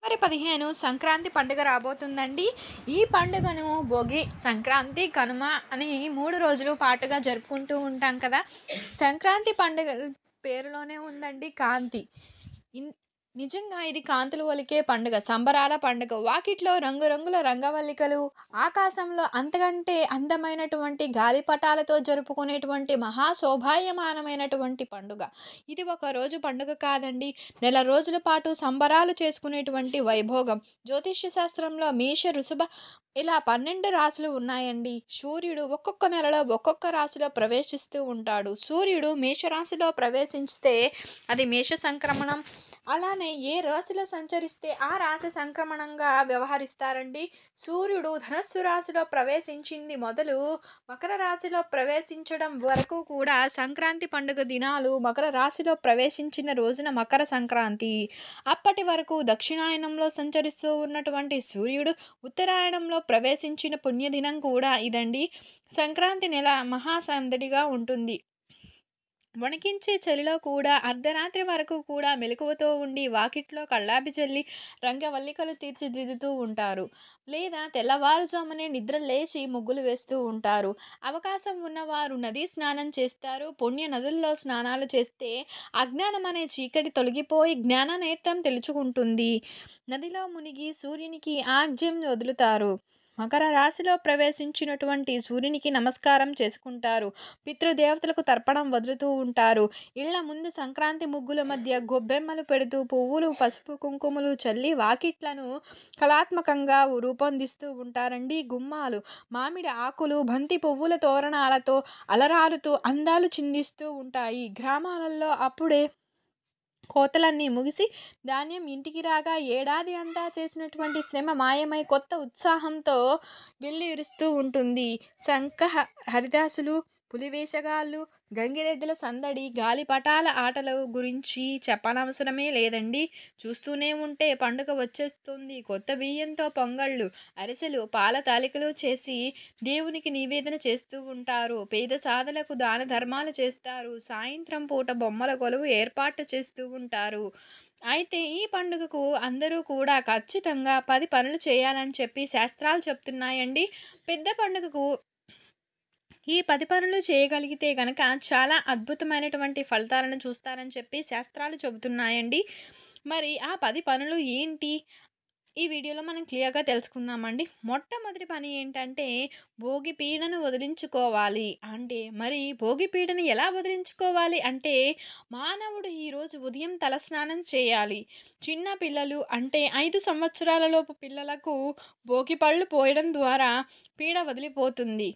ఫిబ్రవరి 15 సంక్రాంతి పండుగ రాబోతుందండి. ఈ పండుగను భోగి, సంక్రాంతి, కనుమ అని 3 రోజులు పాటుగా జరుపుకుంటూ ఉంటాం కదా! సంక్రాంతి పండుగ పేరులోనే ఉందండి కాంతి. ఇన్ నిజంగా ఇది కాంతులు ఒలికే పండుగ. సంబరాల పండుగ. వాకిట్లో రంగురంగుల రంగవల్లికలు, ఆకాశంలో అంతకంటే అందమైనటువంటి గాలిపటాలతో జరుపుకునేటువంటి మహా శోభాయమానమైనటువంటి పండుగ. ఇది ఒక రోజు పండుగ కాదండి. నెల రోజుల పాటు సంబరాలు చేసుకునేటువంటి వైభోగం. జ్యోతిష్య శాస్త్రంలో మేష, వృషభ ఇలా 12 రాశులు ఉన్నాయండి. సూర్యుడు ఒక్కొక్క నెలలో ఒక్కొక్క రాశిలో ప్రవేశిస్తూ ఉంటాడు. సూర్యుడు మేషరాశిలో ప్రవేశిస్తే అది మేష సంక్రమణం. అలానే ఏ రాశిలో సంచరిస్తే ఆ రాశి సంక్రమణంగా వ్యవహరిస్తారండి. సూర్యుడు ధనస్సు రాశిలో ప్రవేశించింది మొదలు మకర రాశిలో ప్రవేశించడం వరకు కూడా సంక్రాంతి పండుగ దినాలు మకర రాశిలో ప్రవేశించిన రోజున మకర సంక్రాంతి. అప్పటి వరకు దక్షిణాయనంలో సంచరిస్తూ ఉన్నటువంటి సూర్యుడు ఉత్తరాయణంలో ప్రవేశించిన పుణ్యదినం కూడా ఇదండి. సంక్రాంతి నెల మహాసందడిగా ఉంటుంది. వణికించే చలిలో కూడా అర్ధరాత్రి వరకు కూడా మెలకువతో ఉండి వాకిట్లో కల్లాపి చల్లి రంగవల్లికలు తీర్చిదిద్దుతూ ఉంటారు. లేదా తెల్లవారుజామునే నిద్ర లేచి ముగ్గులు వేస్తూ ఉంటారు. అవకాశం ఉన్నవారు నదీ స్నానం చేస్తారు. పుణ్య నదుల్లో స్నానాలు చేస్తే అజ్ఞానం అనే చీకటి తొలగిపోయి జ్ఞాన నేత్రం తెలుచుకుంటుంది. నదిలో మునిగి సూర్యునికి ఆజ్యం వదులుతారు. మకర రాశిలో ప్రవేశించినటువంటి సూర్యునికి నమస్కారం చేసుకుంటారు. పితృదేవతలకు తర్పణం వదులుతూ ఉంటారు. ఇళ్ల ముందు సంక్రాంతి ముగ్గుల మధ్య గొబ్బెమ్మలు పెడుతూ పువ్వులు, పసుపు, కుంకుమలు చల్లి వాకిట్లను కళాత్మకంగా రూపొందిస్తూ ఉంటారండి. గుమ్మాలు మామిడి ఆకులు, బంతి పువ్వుల తోరణాలతో అలరారుతూ అందాలు చిందిస్తూ ఉంటాయి. గ్రామాలలో అప్పుడే కోతలన్నీ ముగిసి ధాన్యం ఇంటికి రాగా ఏడాది అంతా చేసినటువంటి శ్రమ మాయమై కొత్త ఉత్సాహంతో వెల్లివిరుస్తూ ఉంటుంది. హరిదాసులు, పులివేషగాళ్ళు, గంగిరెద్దుల సందడి, గాలిపటాల ఆటల గురించి చెప్పనవసరమే లేదండి. చూస్తూనే ఉంటే పండుగ వచ్చేస్తుంది. కొత్త బియ్యంతో పొంగళ్ళు, అరిసెలు, పాల తాలికలు చేసి దేవునికి నివేదన చేస్తూ ఉంటారు. పేద సాధలకు దాన ధర్మాలు చేస్తారు. సాయంత్రం పూట బొమ్మల కొలువు ఏర్పాటు చేస్తూ ఉంటారు. అయితే ఈ పండుగకు అందరూ కూడా ఖచ్చితంగా 10 పనులు చేయాలని చెప్పి శాస్త్రాలు చెప్తున్నాయండి. పెద్ద పండుగకు ఈ 10 పనులు చేయగలిగితే గనక చాలా అద్భుతమైనటువంటి ఫలితాలను చూస్తారని చెప్పి శాస్త్రాలు చెబుతున్నాయండి. మరి ఆ 10 పనులు ఏంటి? ఈ వీడియోలో మనం క్లియర్‌గా తెలుసుకుందామండి. మొట్టమొదటి పని ఏంటంటే భోగి పీడను వదిలించుకోవాలి. అంటే మరి భోగి పీడను ఎలా వదిలించుకోవాలి అంటే మానవుడు ఈరోజు ఉదయం తలస్నానం చేయాలి. చిన్న పిల్లలు అంటే 5 సంవత్సరాల లోపు పిల్లలకు భోగి పళ్ళు పోయడం ద్వారా పీడ వదిలిపోతుంది.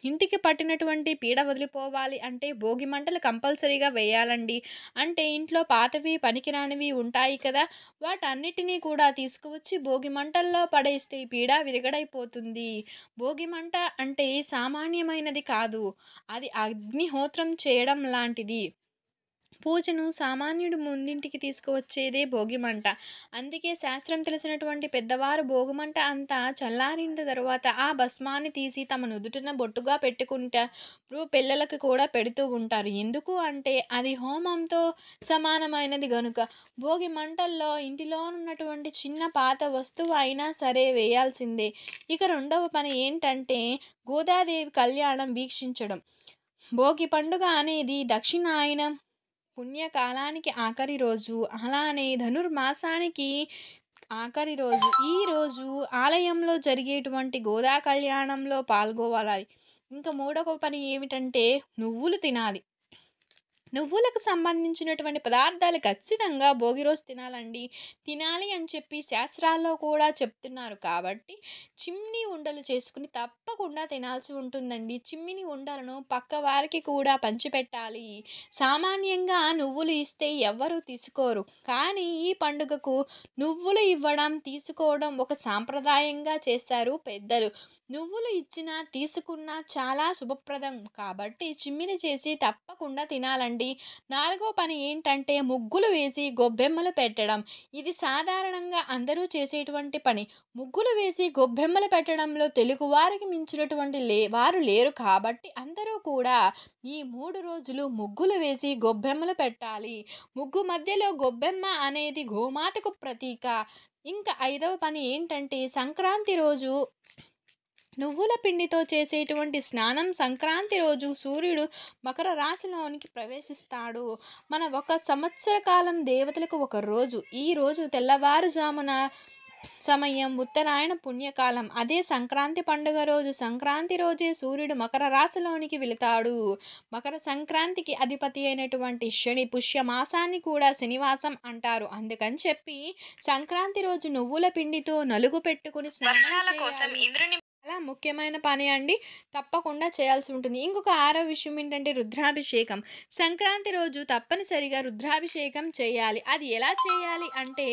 ఇంటికి పట్టినటువంటి పీడ వదిలిపోవాలి అంటే భోగి మంటలు కంపల్సరీగా వేయాలండి. అంటే ఇంట్లో పాతవి పనికిరానివి ఉంటాయి కదా! వాటన్నిటినీ కూడా తీసుకువచ్చి భోగి మంటల్లో పడేస్తే ఈ పీడ విరగడైపోతుంది. భోగి మంట అంటే సామాన్యమైనది కాదు. అది అగ్నిహోత్రం చేయడం లాంటిది. పూజను సామాన్యుడు ముందింటికి తీసుకువచ్చేదే భోగిమంట. అందుకే శాస్త్రం తెలిసినటువంటి పెద్దవారు భోగిమంట అంతా చల్లారిన తరువాత ఆ భస్మాన్ని తీసి తమ నుదుటిన బొట్టుగా పెట్టుకుంటారు. పిల్లలకు కూడా పెడుతూ ఉంటారు. ఎందుకు అంటే అది హోమంతో సమానమైనది గనుక. భోగి మంటల్లో ఇంటిలో ఉన్నటువంటి చిన్న పాత వస్తువు అయినా సరే వేయాల్సిందే. ఇక రెండవ పని ఏంటంటే గోదాదేవి కళ్యాణం వీక్షించడం. భోగి పండుగ అనేది దక్షిణాయనం పుణ్యకాలానికి ఆఖరి రోజు. అలానే ధనుర్మాసానికి ఆఖరి రోజు. ఈ రోజు ఆలయంలో జరిగేటువంటి గోదా కళ్యాణంలో పాల్గొవాలి. ఇంకా మూడవ పని ఏమిటంటే నువ్వులు తినాలి. నువ్వులకు సంబంధించినటువంటి పదార్థాలు ఖచ్చితంగా భోగి రోజు తినాలండి. తినాలి అని చెప్పి శాస్త్రాల్లో కూడా చెప్తున్నారు కాబట్టి చిమ్నీ ఉండలు చేసుకుని తప్పకుండా తినాల్సి ఉంటుందండి. చిమ్మిని ఉండలను పక్క వారికి కూడా పంచిపెట్టాలి. సామాన్యంగా నువ్వులు ఇస్తే ఎవ్వరూ తీసుకోరు. కానీ ఈ పండుగకు నువ్వులు ఇవ్వడం, తీసుకోవడం ఒక సాంప్రదాయంగా చేస్తారు పెద్దలు. నువ్వులు ఇచ్చినా, తీసుకున్నా చాలా శుభప్రదం కాబట్టి చిమ్మిని చేసి తప్పకుండా తినాలండి. చేయాలండి. నాలుగో పని ఏంటంటే ముగ్గులు వేసి గొబ్బెమ్మలు పెట్టడం. ఇది సాధారణంగా అందరూ చేసేటువంటి పని. ముగ్గులు వేసి గొబ్బెమ్మలు పెట్టడంలో తెలుగువారికి మించినటువంటి వారు లేరు కాబట్టి అందరూ కూడా ఈ 3 రోజులు ముగ్గులు వేసి గొబ్బెమ్మలు పెట్టాలి. ముగ్గు మధ్యలో గొబ్బెమ్మ అనేది గోమాతకు ప్రతీక. ఇంకా ఐదవ పని ఏంటంటే సంక్రాంతి రోజు నువ్వుల పిండితో చేసేటువంటి స్నానం. సంక్రాంతి రోజు సూర్యుడు మకర రాశిలోనికి ప్రవేశిస్తాడు. మన ఒక సంవత్సర కాలం దేవతలకు ఒక రోజు. ఈ రోజు తెల్లవారుజామున సమయం ఉత్తరాయణ పుణ్యకాలం. అదే సంక్రాంతి పండుగ రోజు. సంక్రాంతి రోజే సూర్యుడు మకర రాశిలోనికి వెళతాడు. మకర సంక్రాంతికి అధిపతి అయినటువంటి శని పుష్యమాసాన్ని కూడా శనివాసం అంటారు. అందుకని చెప్పి సంక్రాంతి రోజు నువ్వుల పిండితో నలుగు పెట్టుకుని స్నానం చేయాలి. చాలా ముఖ్యమైన పని అండి. తప్పకుండా చేయాల్సి ఉంటుంది. ఇంకొక ఆరో విషయం ఏంటంటే రుద్రాభిషేకం. సంక్రాంతి రోజు తప్పనిసరిగా రుద్రాభిషేకం చేయాలి. అది ఎలా చేయాలి అంటే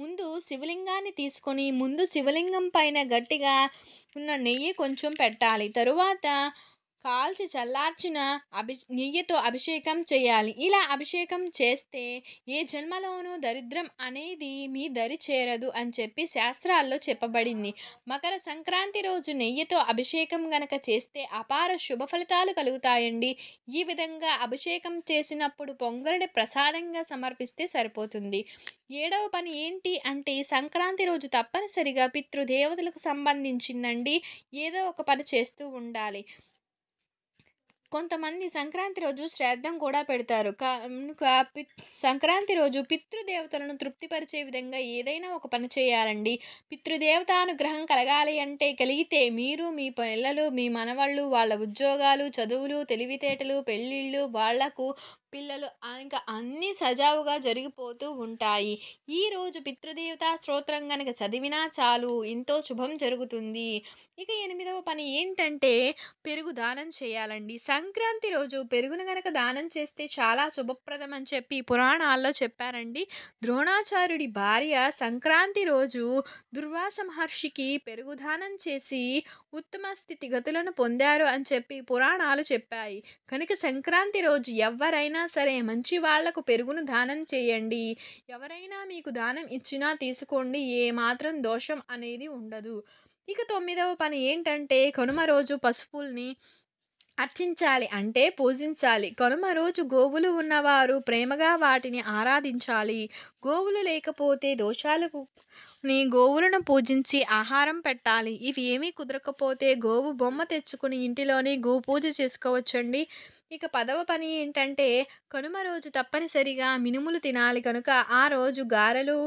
ముందు శివలింగాన్ని తీసుకొని ముందు శివలింగం పైన గట్టిగా ఉన్న నెయ్యి కొంచెం పెట్టాలి. తరువాత కాల్చి చల్లార్చిన నెయ్యితో అభిషేకం చేయాలి. ఇలా అభిషేకం చేస్తే ఏ జన్మలోనూ దరిద్రం అనేది మీ దరి చేరదు అని చెప్పి శాస్త్రాల్లో చెప్పబడింది. మకర సంక్రాంతి రోజు నెయ్యితో అభిషేకం గనక చేస్తే అపార శుభ ఫలితాలు కలుగుతాయండి. ఈ విధంగా అభిషేకం చేసినప్పుడు పొంగలిని ప్రసాదంగా సమర్పిస్తే సరిపోతుంది. ఏడవ పని ఏంటి అంటే సంక్రాంతి రోజు తప్పనిసరిగా పితృదేవతలకు సంబంధించిందండి ఏదో ఒక పని చేస్తూ ఉండాలి. కొంతమంది సంక్రాంతి రోజు శ్రాద్ధం కూడా పెడతారు. కనుక సంక్రాంతి రోజు పితృదేవతలను తృప్తిపరిచే విధంగా ఏదైనా ఒక పని చేయాలండి. పితృదేవతానుగ్రహం కలగాలి అంటే కలిగితే మీరు, మీ పిల్లలు, మీ మనవళ్ళు, వాళ్ళ ఉద్యోగాలు, చదువులు, తెలివితేటలు, పెళ్ళిళ్ళు, వాళ్లకు పిల్లలు ఇంకా అన్నీ సజావుగా జరిగిపోతూ ఉంటాయి. ఈరోజు పితృదేవతా స్తోత్రం గనక చదివినా చాలు ఎంతో శుభం జరుగుతుంది. ఇక ఎనిమిదవ పని ఏంటంటే పెరుగు దానం చేయాలండి. సంక్రాంతి రోజు పెరుగును గనక దానం చేస్తే చాలా శుభప్రదం అని చెప్పి పురాణాల్లో చెప్పారండి. ద్రోణాచార్యుడి భార్య సంక్రాంతి రోజు దుర్వాస మహర్షికి పెరుగు దానం చేసి ఉత్తమ స్థితిగతులను పొందారు అని చెప్పి పురాణాలు చెప్పాయి. కనుక సంక్రాంతి రోజు ఎవరైనా సరే మంచి వాళ్లకు పెరుగును దానం చేయండి. ఎవరైనా మీకు దానం ఇచ్చినా తీసుకోండి. ఏ మాత్రం దోషం అనేది ఉండదు. ఇక తొమ్మిదవ పని ఏంటంటే కనుమ రోజు పశువుల్ని అర్చించాలి అంటే పూజించాలి. కనుమ రోజు గోవులు ఉన్నవారు ప్రేమగా వాటిని ఆరాధించాలి. గోవులు లేకపోతే దోషాలకు గోవులను పూజించి ఆహారం పెట్టాలి. ఇవి ఏమీ కుదరకపోతే గోవు బొమ్మ తెచ్చుకుని ఇంటిలోనే గోపూజ చేసుకోవచ్చండి. ఇక 10వ పని ఏంటంటే కనుమ రోజు తప్పనిసరిగా మినుములు తినాలి. కనుక ఆ రోజు గారెలు,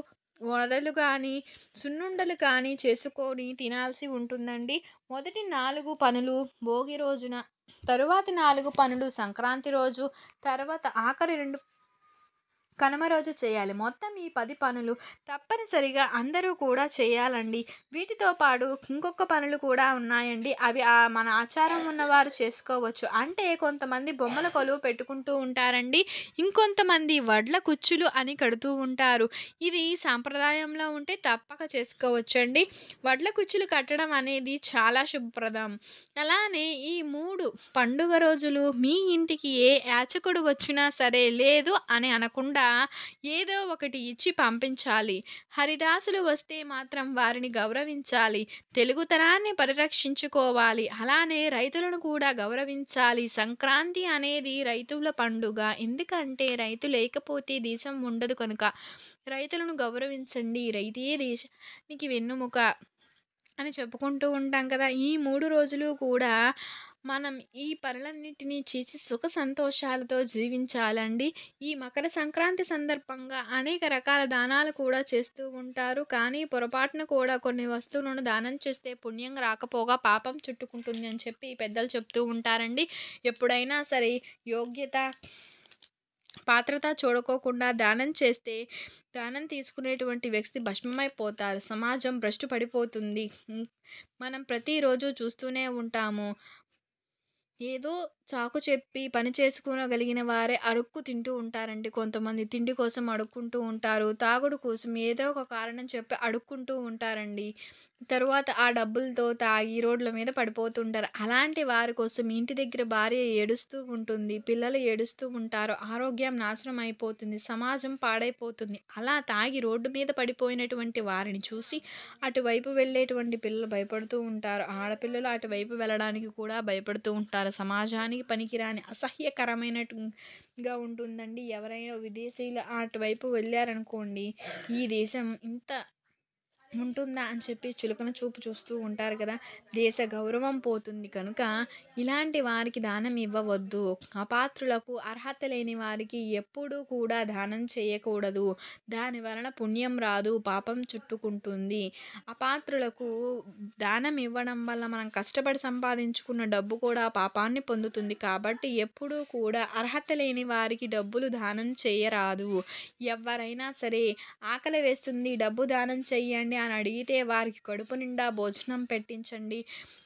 వడలు కానీ సున్నుండలు కానీ చేసుకొని తినాల్సి ఉంటుందండి. మొదటి 4 పనులు భోగి రోజున, తరువాతి 4 పనులు సంక్రాంతి రోజు, తర్వాత ఆఖరి 2 కనుమ రోజు చేయాలి. మొత్తం ఈ 10 పనులు తప్పనిసరిగా అందరూ కూడా చేయాలండి. వీటితో పాటు ఇంకొక పనులు కూడా ఉన్నాయండి. అవి మన ఆచారం ఉన్నవారు చేసుకోవచ్చు. అంటే కొంతమంది బొమ్మల కొలువు పెట్టుకుంటూ ఉంటారండి. ఇంకొంతమంది వడ్ల కుచ్చులు అని కడుతూ ఉంటారు. ఇది సాంప్రదాయంలో ఉంటే తప్పక చేసుకోవచ్చండి. వడ్ల కుచ్చులు కట్టడం అనేది చాలా శుభప్రదం. అలానే ఈ 3 పండుగ రోజులు మీ ఇంటికి ఏ యాచకుడు వచ్చినా సరే లేదు అని అనకుండా ఏదో ఒకటి ఇచ్చి పంపించాలి. హరిదాసులు వస్తే మాత్రం వారిని గౌరవించాలి. తెలుగుతనాన్ని పరిరక్షించుకోవాలి. అలానే రైతులను కూడా గౌరవించాలి. సంక్రాంతి అనేది రైతుల పండుగ. ఎందుకంటే రైతు లేకపోతే దేశం ఉండదు. కనుక రైతులను గౌరవించండి. రైతే దేశానికి వెన్నుముక అని చెప్పుకుంటూ ఉంటాం కదా. ఈ 3 రోజులు కూడా మనం ఈ పనులన్నిటినీ చేసి సుఖ సంతోషాలతో జీవించాలండి. ఈ మకర సంక్రాంతి సందర్భంగా అనేక రకాల దానాలు కూడా చేస్తూ ఉంటారు. కానీ పొరపాటున కూడా కొన్ని వస్తువులను దానం చేస్తే పుణ్యం రాకపోగా పాపం చుట్టుకుంటుంది అని చెప్పి పెద్దలు చెప్తూ ఉంటారండి. ఎప్పుడైనా సరే యోగ్యత, పాత్రత చూడుకోకుండా దానం చేస్తే దానం తీసుకునేటువంటి వ్యక్తి భస్మమైపోతారు. సమాజం భ్రష్టు పడిపోతుంది. మనం ప్రతిరోజు చూస్తూనే ఉంటాము. ఏదో చాకు చెప్పి పని చేసుకోగలిగిన వారే అడుక్కు తింటూ ఉంటారండి. కొంతమంది తిండి కోసం అడుక్కుంటూ ఉంటారు. తాగుడు కోసం ఏదో ఒక కారణం చెప్పి అడుక్కుంటూ ఉంటారండి. తరువాత ఆ డబ్బులతో తాగి రోడ్ల మీద పడిపోతుంటారు. అలాంటి వారి కోసం ఇంటి దగ్గర భార్య ఏడుస్తూ ఉంటుంది. పిల్లలు ఏడుస్తూ ఉంటారు. ఆరోగ్యం నాశనం అయిపోతుంది. సమాజం పాడైపోతుంది. అలా తాగి రోడ్డు మీద పడిపోయినటువంటి వారిని చూసి అటువైపు వెళ్ళేటువంటి పిల్లలు భయపడుతూ ఉంటారు. ఆడపిల్లలు అటువైపు వెళ్ళడానికి కూడా భయపడుతూ ఉంటారు. సమాజానికి పనికిరాని అసహ్యకరమైనటుగా ఉంటుందండి. ఎవరైనా విదేశీయులు అటువైపు వెళ్ళారనుకోండి, ఈ దేశం ఇంత ఉంటుందా అని చెప్పి చులకన చూపు చూస్తూ ఉంటారు కదా! దేశ గౌరవం పోతుంది కనుక ఇలాంటి వారికి దానం ఇవ్వవద్దు. అపాత్రులకు, అర్హత లేని వారికి ఎప్పుడూ కూడా దానం చేయకూడదు. దాని వలన పుణ్యం రాదు, పాపం చుట్టుకుంటుంది. అపాత్రులకు దానం ఇవ్వడం వల్ల మనం కష్టపడి సంపాదించుకున్న డబ్బు కూడా పాపాన్ని పొందుతుంది. కాబట్టి ఎప్పుడూ కూడా అర్హత లేని వారికి డబ్బులు దానం చేయరాదు. ఎవ్వరైనా సరే ఆకలి వేస్తుంది డబ్బు దానం చెయ్యండి అని అడిగితే వారికి కడుపు నిండా భోజనం పెట్టించండి.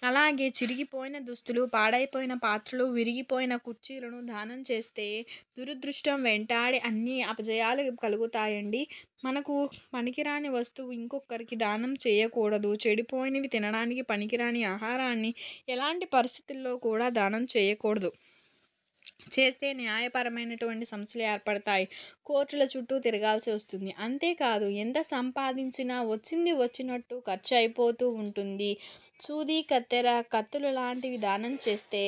అలాగే చిరిగిపోయిన దుస్తులు, పాడైపోయిన పాత్రలు, విరిగిపోయిన కుర్చీలను దానం చేస్తే దురదృష్టం వెంటాడి అన్ని అపజయాలు కలుగుతాయండి. మనకు పనికిరాని వస్తువు ఇంకొకరికి దానం చేయకూడదు. చెడిపోయినవి తినడానికి పనికిరాని ఆహారాన్ని ఎలాంటి పరిస్థితుల్లో కూడా దానం చేయకూడదు. చేస్తే న్యాయపరమైనటువంటి సమస్యలు ఏర్పడతాయి. కోర్టుల చుట్టూ తిరగాల్సి వస్తుంది. అంతేకాదు ఎంత సంపాదించినా వచ్చింది వచ్చినట్టు ఖర్చు అయిపోతూ ఉంటుంది. సూది, కత్తెర, కత్తులు లాంటివి దానం చేస్తే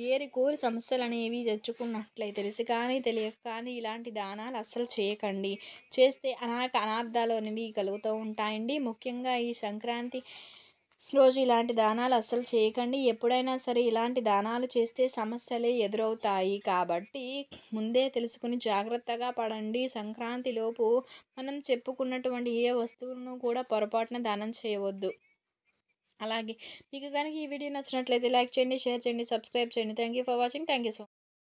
ఏరికోరి సమస్యలనేవి తెచ్చుకున్నట్లయి తెలిసి కానీ తెలియక కానీ ఇలాంటి దానాలు అస్సలు చేయకండి. చేస్తే అనేక అనార్థాలు అనేవి కలుగుతూ ఉంటాయండి. ముఖ్యంగా ఈ సంక్రాంతి రోజు ఇలాంటి దానాలు అస్సలు చేయకండి. ఎప్పుడైనా సరే ఇలాంటి దానాలు చేస్తే సమస్యలే ఎదురవుతాయి. కాబట్టి ముందే తెలుసుకుని జాగ్రత్తగా పడండి. సంక్రాంతిలోపు మనం చెప్పుకున్నటువంటి ఏ వస్తువులను కూడా పొరపాటున దానం చేయవద్దు. అలాగే మీకు గనుక ఈ వీడియో నచ్చినట్లయితే లైక్ చేయండి, షేర్ చేయండి, సబ్స్క్రైబ్ చేయండి. Thank you for watching. Thank you so